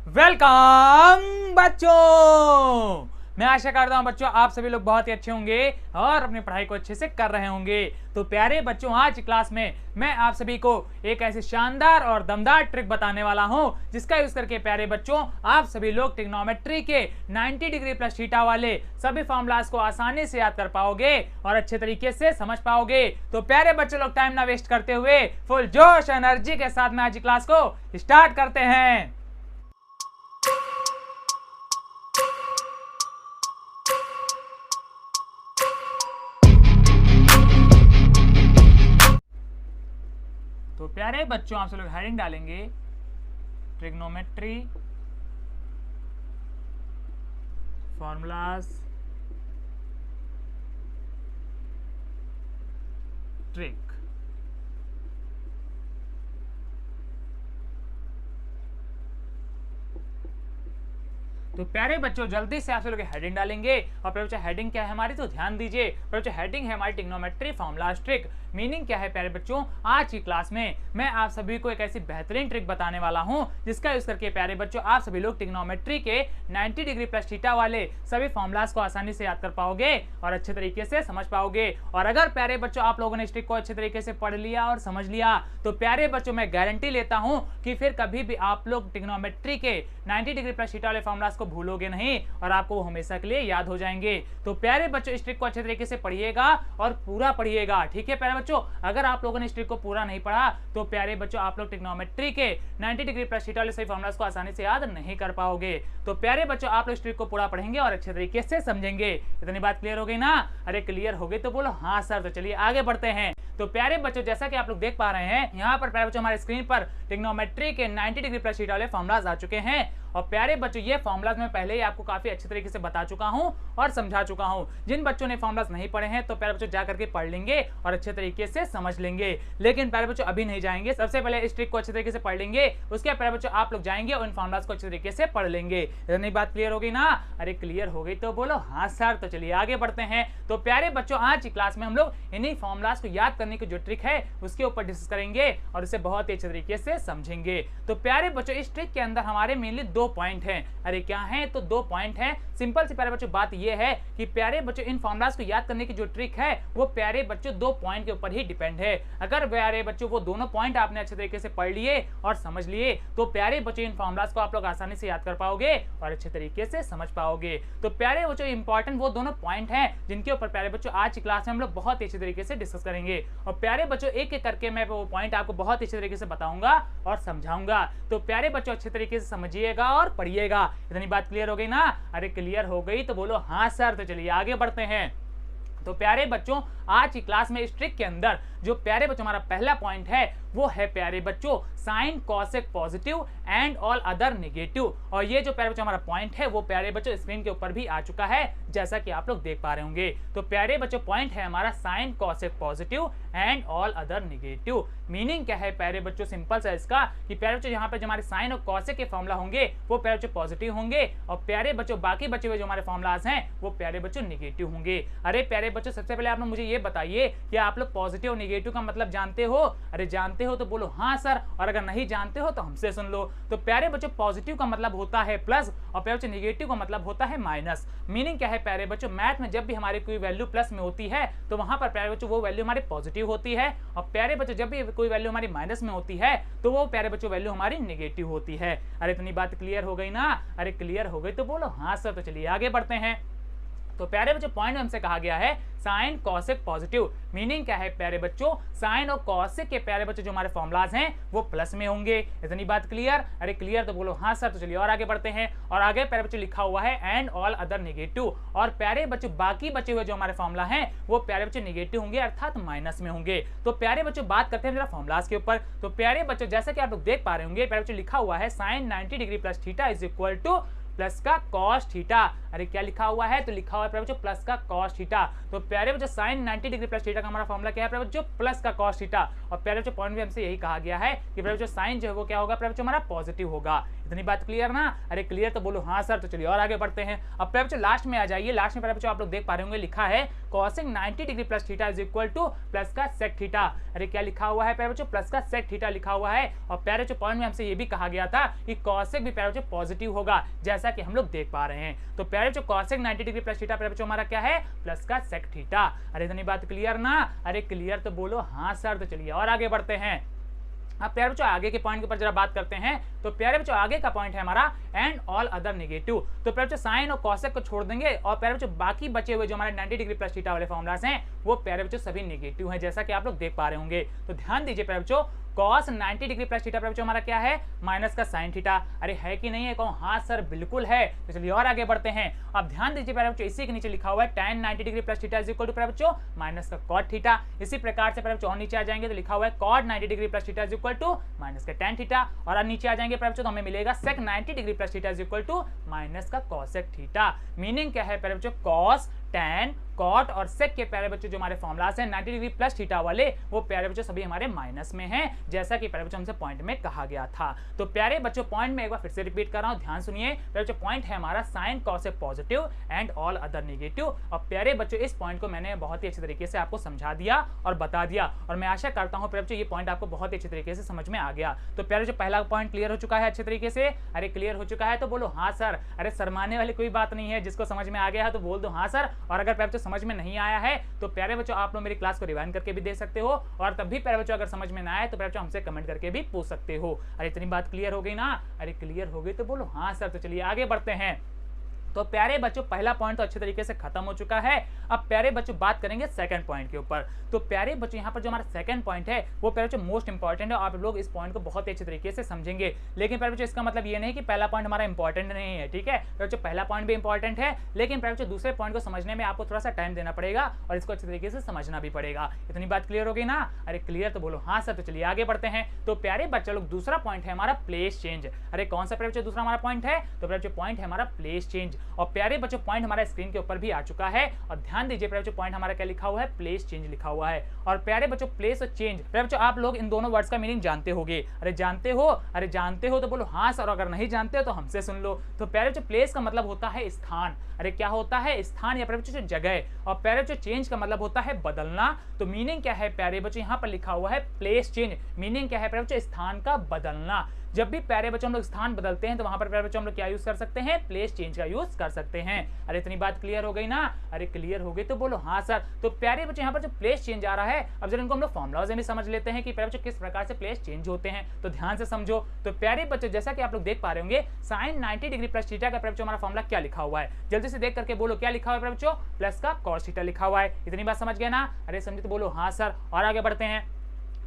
Welcome बच्चों। मैं आशा करता हूं बच्चों आप सभी लोग बहुत ही अच्छे होंगे और अपनी पढ़ाई को अच्छे से कर रहे होंगे। तो प्यारे बच्चों, आज की क्लास में मैं आप सभी को एक ऐसी शानदार और दमदार ट्रिक बताने वाला हूं जिसका यूज करके प्यारे बच्चों आप सभी लोग ट्रिग्नोमेट्री के 90 डिग्री प्लस थीटा वाले सभी फॉर्मूलाज को आसानी से याद कर पाओगे और अच्छे तरीके से समझ पाओगे। तो प्यारे बच्चों लोग टाइम ना वेस्ट करते हुए फुल जोश एनर्जी के साथ में आज की क्लास को स्टार्ट करते हैं। तो प्यारे बच्चों आप सब लोग हेडिंग डालेंगे ट्रिग्नोमेट्री फॉर्मूलाज ट्रिक। तो प्यारे बच्चों जल्दी से आप लोग हेडिंग डालेंगे और प्यारे बच्चों हेडिंग क्या है हमारी, तो ध्यान दीजिए। प्यारे बच्चों हेडिंग है हमारी ट्रिग्नोमेट्री फॉर्मूलाज ट्रिक। मीनिंग क्या है प्यारे बच्चों, आज की क्लास में मैं आप सभी को एक ऐसी बेहतरीन ट्रिक बताने वाला हूं जिसका यूज करके प्यारे बच्चों आप सभी लोग ट्रिग्नोमेट्री के 90 डिग्री प्लस थीटा वाले सभी फॉर्मूलाज को आसानी से याद कर पाओगे और अच्छे तरीके से समझ पाओगे। और अगर प्यारे बच्चों आप लोगों ने इस ट्रिक को अच्छे तरीके से पढ़ लिया और समझ लिया तो प्यारे बच्चों मैं गारंटी लेता हूं कि फिर कभी भी आप लोग ट्रिग्नोमेट्री के 90 डिग्री प्लस थीटा वाले फॉर्मूलाज को भूलोगे नहीं और आपको वो हमेशा के लिए याद हो जाएंगे। तो प्यारे बच्चों इस ट्रिक को अच्छे तरीके से पढ़िएगा और पूरा पढ़िएगा, ठीक है प्यारे बच्चों। अगर आप लोगों ने इस ट्रिक को पूरा नहीं पढ़ा तो प्यारे बच्चों आप लोग ट्रिग्नोमेट्री के 90 डिग्री प्लस थीटा वाले सभी फॉर्मूलाज को आसानी से याद नहीं कर पाओगे। तो प्यारे बच्चों आप लोग इस ट्रिक को पूरा पढ़ेंगे और अच्छे तरीके से समझेंगे। इतनी बात क्लियर हो गई ना? अरे क्लियर हो गई तो बोलो हाँ सर। तो चलिए आगे बढ़ते हैं। तो प्यारे बच्चों जैसा कि आप लोग देख पा रहे हैं यहाँ पर प्यारे बच्चों हमारे स्क्रीन पर ट्रिग्नोमेट्री के 90 डिग्री प्लस थीटा वाले फॉर्मूलाज आ चुके हैं। और प्यारे बच्चों ये फॉर्मूलाज मैं पहले ही आपको काफी अच्छे तरीके से बता चुका हूं और समझा चुका हूं। जिन बच्चों ने फॉर्मूलाज नहीं पढ़े हैं तो प्यारे बच्चों जा करके पढ़ लेंगे और अच्छे तरीके से समझ लेंगे। लेकिन प्यारे बच्चों अभी नहीं जाएंगे, सबसे पहले इस ट्रिक को अच्छे तरीके से पढ़ लेंगे, उसके बाद प्यारे बच्चों आप लोग जाएंगे और इन फॉर्मूलाज को अच्छे तरीके से पढ़ लेंगे। इतनी बात क्लियर हो गई ना? अरे क्लियर हो गई तो बोलो हाँ सर। तो चलिए आगे बढ़ते हैं। तो प्यारे बच्चों आज की क्लास में हम लोग इन्हीं फॉर्मूलाज को याद करने की जो ट्रिक है उसके ऊपर डिस्कस करेंगे और इसे बहुत ही अच्छे तरीके से समझेंगे। तो प्यारे बच्चों इस ट्रिक के अंदर हमारे मेनली 2 पॉइंट हैं। अरे क्या है? तो 2 पॉइंट हैं। सिंपल सी प्यारे बच्चों बात यह है कि प्यारे बच्चों इन फॉर्मूलाज को याद करने की जो ट्रिक है वो प्यारे बच्चों 2 पॉइंट के ऊपर ही डिपेंड है। अगर प्यारे बच्चों वो दोनों पॉइंट आपने अच्छे तरीके से पढ़ लिए और समझ लिए तो प्यारे बच्चों इन फॉर्मूलाज को आप लोग आसानी से याद कर पाओगे और अच्छे तरीके से समझ पाओगे। तो प्यारे बच्चों इंपॉर्टेंट वो दोनों पॉइंट हैं जिनके ऊपर प्यारे बच्चों आज की क्लास में हम लोग बहुत ही अच्छे तरीके से डिस्कस करेंगे। और प्यारे बच्चों एक एक करके मैं वो पॉइंट आपको बहुत अच्छे तरीके से बताऊंगा और समझाऊंगा। तो प्यारे बच्चों अच्छे तरीके से समझिएगा और पढ़िएगा। इतनी बात क्लियर हो गई ना? अरे क्लियर हो गई तो बोलो हाँ सर। तो चलिए आगे बढ़ते हैं। तो प्यारे बच्चों आज की क्लास में इस ट्रिक के अंदर जो प्यारे बच्चों हमारा पहला पॉइंट है वो है प्यारे बच्चों sign cosec positive and all other negative. और ये जो प्यारे बच्चों हमारा पॉइंट है वो प्यारे बच्चों स्क्रीन के ऊपर भी आ चुका है जैसा कि आप लोग देख पा रहे होंगे। तो प्यारे बच्चों पॉइंट है हमारा sign cosec positive and all other negative. Meaning क्या है प्यारे बच्चों, सिंपल सा इसका कि प्यारे बच्चों यहाँ पे जो हमारे साइन और कॉसेक के फॉर्मूला होंगे वो प्यारे बच्चों पॉजिटिव होंगे और प्यारे बच्चों बाकी बचे हुए जो हमारे फॉर्मूलाज हैं वो प्यारे बच्चों नेगेटिव होंगे। अरे प्यारे बच्चों सबसे पहले आप लोग मुझे ये बताइए कि आप लोग पॉजिटिव और नेगेटिव का मतलब जानते हो? अरे जानते हो तो बोलो हाँ सर, और अगर नहीं जानते हो तो हमसे सुन लो। तो प्यारे बच्चों पॉजिटिव का मतलब होता है प्लस और प्यारे बच्चों नेगेटिव का मतलब होता है माइनस। मीनिंग क्या है प्यारे बच्चों, मैथ में जब भी हमारी कोई वैल्यू प्लस में होती है तो वहां पर प्यारे बच्चों वो वैल्यू हमारी पॉजिटिव होती है और प्यारे बच्चों जब भी कोई वैल्यू हमारी माइनस में होती है तो वो प्यारे बच्चों वैल्यू हमारी नेगेटिव होती है। अरे इतनी बात क्लियर हो गई ना? अरे क्लियर हो गई तो बोलो हाँ सर। तो चलिए आगे बढ़ते हैं। तो प्यारे बच्चों पॉइंट में हमसे कहा गया है साइन कॉसेक पॉजिटिव। मीनिंग क्या है प्यारे बच्चों, साइन और कॉसेक के प्यारे बच्चों जो हमारे फॉर्मूलाज हैं वो प्लस में होंगे। इतनी बात क्लियर? अरे क्लियर तो बोलो हाँ सर। तो चलिए और आगे बढ़ते हैं। और आगे प्यारे बच्चों लिखा हुआ है एंड ऑल अदर नेगेटिव। और प्यारे बच्चों बाकी बचे हुए जो हमारे फॉर्मूला हैं वो प्यारे बच्चों नेगेटिव होंगे अर्थात माइनस में होंगे। तो प्यारे बच्चों बात करते हैं जरा फॉर्मूलाज के ऊपर। तो प्यारे बच्चों जैसा कि आप लोग देख पा रहे होंगे प्यारे बच्चों लिखा हुआ है sine 90 degree plus theta is equal to plus का कॉस थीटा अरे क्या लिखा हुआ है, तो लिखा हुआ है प्यारे बच्चों प्लस का cos थीटा। तो प्यारे बच्चों साइन 90 डिग्री प्लस थीटा का हमारा फॉर्मूला क्या है प्यारे बच्चों, प्लस का cos थीटा। और प्यारे बच्चों पॉइंट भी हमसे यही कहा गया है कि प्यारे बच्चों साइन जो है वो क्या होगा प्यारे बच्चों हमारा पॉजिटिव होगा। इतनी बात क्लियर ना? अरे क्लियर तो बोलो हाँ सर। तो चलिए और आगे बढ़ते हैं। अब प्यारे बच्चों लास्ट में आ जाइए। लास्ट में प्यारे बच्चों आप लोग देख पा रहे होंगे लिखा है cosec 90 degree plus theta is equal to plus का sec थीटा। अरे क्या लिखा हुआ है प्यारे बच्चों, प्लस का sec थीटा लिखा हुआ है। और प्यारे बच्चों पॉइंट में हमसे ये भी कहा गया था कि cosec भी प्यारे बच्चों पॉजिटिव होगा, जैसा कि हम लोग देख पा रहे हैं। तो प्यारे बच्चों cosec 90 डिग्री प्लस थीटा प्यारे बच्चों हमारा क्या है, प्लस का sec थीटा। अरे इतनी बात क्लियर ना? अरे क्लियर तो बोलो हाँ सर। तो चलिए और आगे बढ़ते हैं। अब प्यारे बच्चों आगे के पॉइंट के ऊपर जरा बात करते हैं। तो प्यारे बच्चों आगे का पॉइंट है हमारा एंड ऑल अदर नेगेटिव। तो प्यारे बच्चों साइन और कॉसेक को छोड़ देंगे और प्यारे बच्चों बाकी बचे हुए जो हमारे 90 डिग्री प्लस थीटा वाले फॉर्मुलास हैं वो प्यारे बच्चों सभी नेगेटिव हैं, जैसा कि आप लोग देख पा रहे होंगे। तो ध्यान दीजिए प्यारे बच्चों cos 90 डिग्री प्लस थीटा प्यारे बच्चों हमारा क्या है, माइनस का साइन थीटा। अरे है कि नहीं है? कहूँ हाँ सर बिल्कुल है। तो चलिए और आगे बढ़ते हैं। अब ध्यान दीजिए प्यारे बच्चों इसी के नीचे लिखा हुआ है tan 90 degree plus theta is equal to प्यारे बच्चों माइनस का cot थीटा। इसी प्रकार से प्यारे बच्चों और नीचे आ जाएंगे तो लिखा हुआ है cot 90 degree plus theta is equal to minus का tan थीटा। और नीचे आ जाएंगे प्यारे बच्चों तो हमें मिलेगा sec 90 degree plus theta is equal to minus का cosec थीटा। मीनिंग क्या है प्यारे बच्चों, cos tan cot और sec के प्यारे बच्चों जो हमारे फॉर्मुलास हैं 90 डिग्री प्लस थीटा वाले वो प्यारे बच्चों सभी हमारे माइनस में हैं, जैसा कि प्यारे बच्चों हमसे पॉइंट में कहा गया था। तो प्यारे बच्चों पॉइंट में एक बार फिर से रिपीट कर रहा हूं, ध्यान सुनिए। प्यारे बच्चों पॉइंट है हमारा sine cosec positive and all other negative. और प्यारे बच्चों इस पॉइंट को मैंने बहुत ही अच्छे तरीके से आपको समझा दिया और बता दिया, और मैं आशा करता हूं प्यारे बच्चों ये पॉइंट आपको बहुत ही अच्छे तरीके से समझ में आ गया। तो प्यारे जो पहला पॉइंट क्लियर हो चुका है अच्छे तरीके से? अरे क्लियर हो चुका है तो बोलो हाँ सर। अरे शर्माने वाली कोई बात नहीं है, जिसको समझ में आ गया है तो बोल दो हाँ सर। और अगर प्यारे बच्चों समझ में नहीं आया है तो प्यारे बच्चों आप लोग मेरी क्लास को रिवाइंड करके भी दे सकते हो, और तब भी प्यारे बच्चों अगर समझ में ना आए तो प्यारे बच्चों हमसे कमेंट करके भी पूछ सकते हो। अरे इतनी बात क्लियर हो गई ना? अरे क्लियर हो गई तो बोलो हाँ सर। तो चलिए आगे बढ़ते हैं। तो प्यारे बच्चों पहला पॉइंट तो अच्छे तरीके से खत्म हो चुका है। अब प्यारे बच्चों बात करेंगे सेकंड पॉइंट के ऊपर। तो प्यारे बच्चों यहाँ पर जो हमारा सेकंड पॉइंट है वो प्यारे बच्चों मोस्ट इंपॉर्टेंट है। आप लोग इस पॉइंट को बहुत ही अच्छे तरीके से समझेंगे। लेकिन प्यारे बच्चों इसका मतलब ये नहीं कि पहला पॉइंट हमारा इंपॉर्टेंट नहीं है, ठीक है? प्यारे बच्चों पहला पॉइंट भी इंपॉर्टेंट है, लेकिन प्यारे बच्चों दूसरे पॉइंट को समझने में आपको थोड़ा सा टाइम देना पड़ेगा और इसको अच्छे तरीके से समझना भी पड़ेगा। इतनी बात क्लियर हो गई ना? अरे क्लियर तो बोलो हाँ सर। तो चलिए आगे बढ़ते हैं। तो प्यारे बच्चों लोग दूसरा पॉइंट है हमारा प्लेस चेंज। अरे कौन सा प्यारे बच्चों दूसरा हमारा पॉइंट है? तो प्यारे बच्चों पॉइंट है हमारा प्लेस चेंज। और प्यारे बच्चों पॉइंट हमारा स्क्रीन के ऊपर भी आ चुका है, और ध्यान दीजिए प्यारे बच्चों पॉइंट हमारा क्या लिखा हुआ है, प्लेस चेंज लिखा हुआ है। और प्यारे बच्चों प्लेस और चेंज प्यारे बच्चों आप लोग इन दोनों वर्ड्स का मीनिंग जानते होंगे। अरे जानते हो? अरे जानते हो तो बोलो हाँ सर, और अगर नहीं जानते हो तो हमसे सुन लो। तो प्यारे बच्चों प्लेस का मतलब होता है स्थान। अरे क्या होता है? स्थान या प्यारे बच्चों जगह। और प्यारे बच्चों चेंज का मतलब होता है बदलना। तो मीनिंग क्या है प्यारे बच्चों, यहाँ पर लिखा हुआ है प्लेस चेंज। मीनिंग क्या है प्यारे बच्चों, स्थान का बदलना। जब भी प्यारे बच्चों हम लोग स्थान बदलते हैं तो वहां पर प्यारे बच्चों हम लोग क्या यूज कर सकते हैं, प्लेस चेंज का यूज कर सकते हैं। अरे इतनी बात क्लियर हो गई ना? अरे क्लियर हो गई तो बोलो हाँ सर। तो प्यारे बच्चों यहाँ पर जो प्लेस चेंज आ रहा है, अब जरा इनको हम लोग फॉर्मुलाज में भी समझ लेते हैं कि प्यारे बच्चों किस प्रकार से प्लेस चेंज होते हैं। तो ध्यान से समझो। तो प्यारे बच्चों जैसा कि आप लोग देख पा रहे होंगे साइन 90 डिग्री प्लस थीटा का प्यारे बच्चों हमारा फॉर्मुला क्या लिखा हुआ है, जल्दी से देख करके बोलो क्या लिखा हुआ है प्यारे बच्चों, प्लस का cos थीटा लिखा हुआ है। इतनी बात समझ गए ना? अरे समझे तो बोलो हाँ सर। और आगे बढ़ते हैं।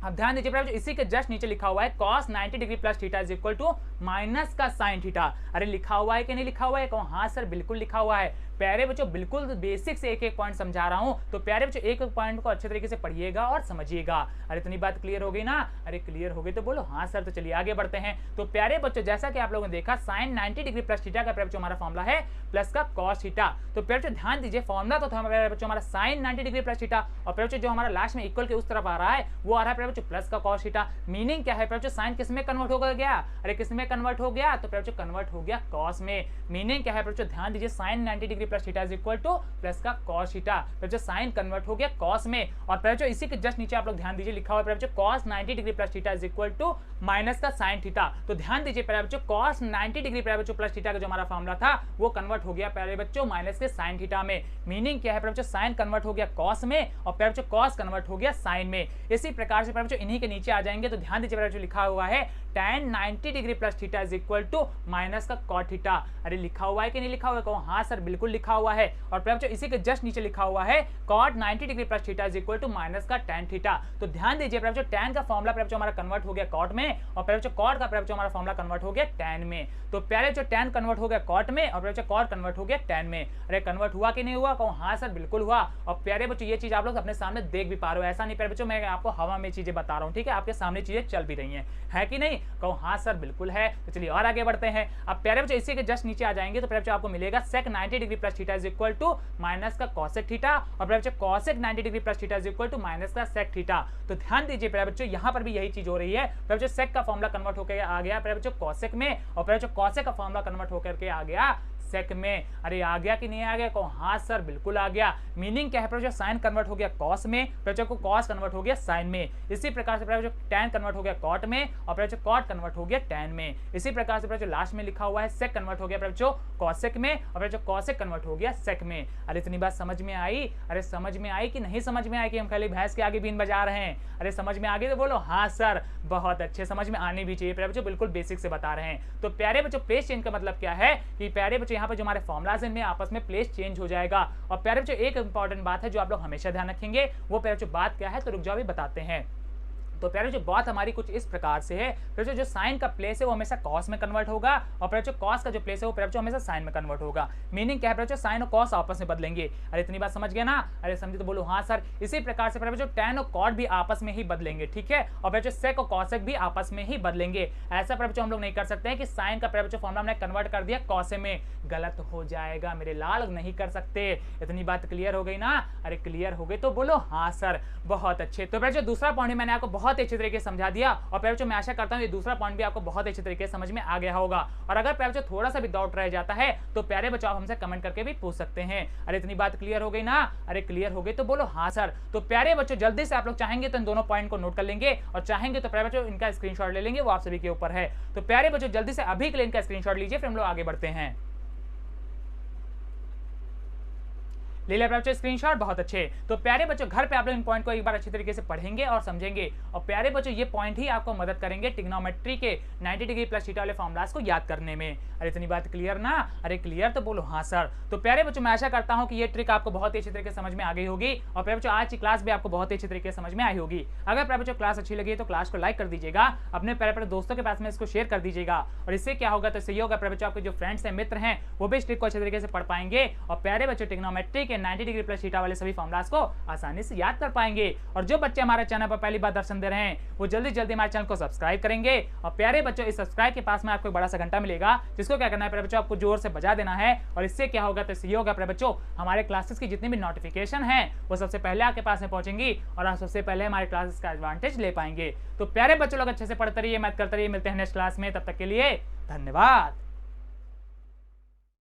अब ध्यान दीजिए प्यारे बच्चों इसी के जस्ट नीचे लिखा हुआ है cos 90 degree plus theta is equal to minus का साइन थीटा। अरे लिखा हुआ है कि नहीं लिखा हुआ है? कहूँ हाँ सर बिल्कुल लिखा हुआ है। प्यारे बच्चों बिल्कुल बेसिक से एक एक पॉइंट समझा रहा हूं, तो प्यारे बच्चों एक एक पॉइंट को अच्छे तरीके से पढ़िएगा और समझिएगा। अरे इतनी बात क्लियर हो गई ना? अरे क्लियर हो गई तो बोलो हाँ सर। तो चलिए आगे बढ़ते हैं। तो प्यारे बच्चों जैसा कि आप लोगों ने देखा साइन 90 डिग्री प्लस थीटा का प्यारे बच्चों हमारा फॉर्मुला है प्लस का cos थीटा। तो प्यारे बच्चों ध्यान दीजिए फॉर्मुला तो था प्यारे बच्चों हमारा साइन 90 डिग्री प्लस थीटा, और प्यारे बच्चों जो हमारा लास्ट में इक्वल के उस तरफ आ रहा है वो आ रहा है प्यारे बच्चों प्लस का cos थीटा। मीनिंग क्या है प्यारे बच्चों, साइन किस में कन्वर्ट हो गया? अरे किस में कन्वर्ट हो गया? तो प्यारे बच्चों कन्वर्ट हो गया cos में। मीनिंग क्या है प्यारे बच्चों, ध्यान दीजिए sine 90 degree plus theta is equal to plus का cos थीटा। प्यारे बच्चों साइन कन्वर्ट हो गया cos में, और प्यारे बच्चों इसी के जस्ट नीचे आप लोग ध्यान दीजिए लिखा हुआ है प्यारे बच्चों cos 90 degree plus theta is equal to minus का साइन थीटा। तो ध्यान दीजिए प्यारे बच्चों cos 90 डिग्री प्यारे बच्चों प्लस थीटा का जो हमारा फॉर्मूला था वो कन्वर्ट हो गया प्यारे बच्चों माइनस के साइन थीटा में। मीनिंग क्या है प्यारे बच्चों, साइन कन्वर्ट हो गया cos में और प्यारे बच्चों cos कन्वर्ट हो गया साइन में। इसी प्रकार से प्यारे बच्चों इन्हीं के नीचे आ जाएंगे। तो ध्यान दीजिए प्यारे बच्चों लिखा हुआ है tan 90 degree plus theta is equal to minus का cot थीटा। अरे लिखा हुआ है कि नहीं लिखा हुआ है? कहो हाँ सर बिल्कुल लिखा हुआ है। और प्यारे बच्चों इसी के जस्ट नीचे लिखा हुआ है cot 90 degree plus theta is equal to minus का tan थीटा। तो ध्यान दीजिए प्यारे बच्चों tan का फॉर्मूला प्यारे बच्चों हमारा कन्वर्ट हो गया cot में, और प्यारे बच्चों cot का प्यारे बच्चों हमारा फॉर्मूला कन्वर्ट हो गया tan में। तो प्यारे बच्चों tan कन्वर्ट हो गया cot में और प्यारे बच्चों cot कन्वर्ट हो गया tan में। अरे कन्वर्ट हुआ कि नहीं हुआ? कहो हाँ सर बिल्कुल हुआ। और प्यारे बच्चों ये चीज आप लोग अपने सामने देख भी पा रहे हो, ऐसा नहीं प्यारे बच्चों मैं आपको हवा में चीजें चीजें बता रहा हूँ, ठीक है, आपके सामने चीजें चल भी रही हैं, है कि नहीं? कहो हाँ सर बिल्कुल है। तो चलिए और आगे बढ़ते हैं। अब प्यारे बच्चों इसी के जस्ट नीचे आ जाएंगे तो प्यारे बच्चों आपको मिलेगा sec 90 degree plus theta is equal to minus का cosec थीटा, और प्यारे बच्चों cosec 90 degree plus theta is equal to minus का sec थीटा। तो ध्यान दीजिए प्यारे बच्चों यहाँ पर भी यही चीज हो रही है। प्यारे बच्चों sec का फॉर्मूला कन्वर्ट होकर आ गया प्यारे बच्चों cosec में, और प्यारे बच्चों cosec का फॉर्मूला कन्वर्ट होकर के आ गया सेक में। अरे आ गया कि नहीं आ गया? कहो हाँ सर बिल्कुल आ गया। मीनिंग क्या है प्यारे बच्चों? साइन कन्वर्ट हो गया कॉस में, प्यारे बच्चों को कॉस कन्वर्ट हो गया साइन में। इसी प्रकार से प्यारे बच्चों टैन कन्वर्ट हो गया कॉट में, और प्यारे बच्चों कॉट कन्वर्ट हो गया टैन में। इसी प्रकार से प्यारे बच्चों लास्ट में लिखा हुआ है सेक कन्वर्ट हो गया प्यारे बच्चों कॉसेक में, और प्यारे बच्चों कॉसेक कन्वर्ट हो गया सेक में। अरे इतनी बात समझ में आई? अरे समझ में आई कि नहीं समझ में आई कि हम खाली भैंस के आगे बीन बजा रहे हैं? अरे समझ में आ गई तो बोलो हाँ सर, बहुत अच्छे, समझ में आनी भी चाहिए प्यारे बच्चों, बिल्कुल बेसिक से बता रहे हैं। तो प्यारे बच्चों प्लेस चेंज का मतलब क्या है कि प्यारे बच्चों यहाँ पर जो हमारे फॉर्मुलाज में आपस में प्लेस चेंज हो जाएगा। और प्यारे बच्चों एक इंपॉर्टेंट बात है जो आप लोग हमेशा ध्यान रखेंगे, वो प्यारे बच्चों बात क्या है? तो रुक जाओ भी बताते हैं। तो प्यारे जो बात हमारी कुछ इस प्रकार से है, प्यारे जो साइन का प्लेस है वो हमेशा कॉस में कन्वर्ट होगा, और प्यारे जो कॉस का जो प्लेस है वो प्यारे हमेशा साइन में कन्वर्ट होगा। मीनिंग क्या है? प्यारे साइन और कॉस आपस में बदलेंगे। अरे इतनी बात समझ गए ना? अरे समझे तो बोलो हाँ सर। इसी प्रकार से प्यारे जो टैन और कॉट भी आपस में ही बदलेंगे, ठीक है, और प्यारे सेक और कॉसेक भी आपस में ही बदलेंगे। ऐसा प्यारे हम लोग नहीं कर सकते हैं कि साइन का प्यारे फॉर्मूला हमने कन्वर्ट कर दिया कॉसे में, गलत हो जाएगा मेरे लाल, नहीं कर सकते। इतनी बात क्लियर हो गई ना? अरे क्लियर हो गई तो बोलो हाँ सर, बहुत अच्छे। तो प्यारे दूसरा पॉइंट मैंने आपको बहुत अच्छे तरीके से समझा दिया, और प्यारे बच्चों मैं आशा करता हूं ये दूसरा पॉइंट भी आपको बहुत अच्छे तरीके से समझ में आ गया होगा। और अगर प्यारे बच्चों थोड़ा सा भी डाउट रह जाता है तो प्यारे बच्चों आप हमसे कमेंट करके भी पूछ सकते हैं। अरे इतनी बात क्लियर हो गई ना? अरे क्लियर हो गई तो बोलो हाँ सर। तो प्यारे बच्चों जल्दी से आप लोग चाहेंगे तो इन दोनों पॉइंट को नोट कर लेंगे, और चाहेंगे तो प्यारे बच्चों इनका स्क्रीनशॉट ले लेंगे, वो आप सभी के ऊपर है। तो प्यारे बच्चों जल्दी से अभी के लिए इनका स्क्रीनशॉट लीजिए, फिर हम लोग आगे बढ़ते हैं। ले लिया प्यारे बच्चों स्क्रीनशॉट, बहुत अच्छे। तो प्यारे बच्चों घर पे आप लोग इन पॉइंट को एक बार अच्छी तरीके से पढ़ेंगे और समझेंगे, और प्यारे बच्चों ये पॉइंट ही आपको मदद करेंगे ट्रिग्नोमेट्री के 90 डिग्री प्लस थीटा वाले फॉर्मूलाज को याद करने में। अरे इतनी बात क्लियर ना? अरे क्लियर तो बोलो हाँ सर। तो प्यारे बच्चों मैं आशा करता हूँ कि ये ट्रिक आपको बहुत ही अच्छी तरीके से समझ में आ गई होगी, और प्यारे बच्चों आज की क्लास भी आपको बहुत ही अच्छी तरीके से समझ में आई होगी। अगर प्यारे बच्चों क्लास अच्छी लगी तो क्लास को लाइक कर दीजिएगा, अपने प्यारे दोस्तों के पास में इसको शेयर कर दीजिएगा, और इससे क्या होगा? तो इससे ये होगा प्यारे बच्चों आपके जो फ्रेंड्स हैं, मित्र हैं, वो भी इस ट्रिक को अच्छे तरीके से पढ़ पाएंगे, और प्यारे बच्चों ट्रिग्नोमेट्री के 90 डिग्री प्लस थीटा वाले सभी फॉर्मूलाज को आसानी से याद कर पाएंगे। और जो बच्चे हमारे चैनल पर पहली बार दर्शन दे रहे हैं वो जल्दी जल्दी हमारे चैनल को सब्सक्राइब करेंगे। और प्यारे बच्चों इस सब्सक्राइब के पास में आपको एक बड़ा सा घंटा मिलेगा, जिसको क्या करना है प्यारे बच्चों? आपको जोर से बजा देना है, और इससे क्या होगा? तो इससे होगा प्यारे बच्चों हमारे क्लासेस की जितनी भी नोटिफिकेशन है वो सबसे पहले आपके पास में पहुंचेंगी, और आप सबसे पहले हमारे क्लासेस का एडवांटेज ले पाएंगे। तो प्यारे बच्चों लोग अच्छे से पढ़ते रहिए, मैथ करते रहिए। मिलते हैं नेक्स्ट क्लास में, तब तक के लिए धन्यवाद।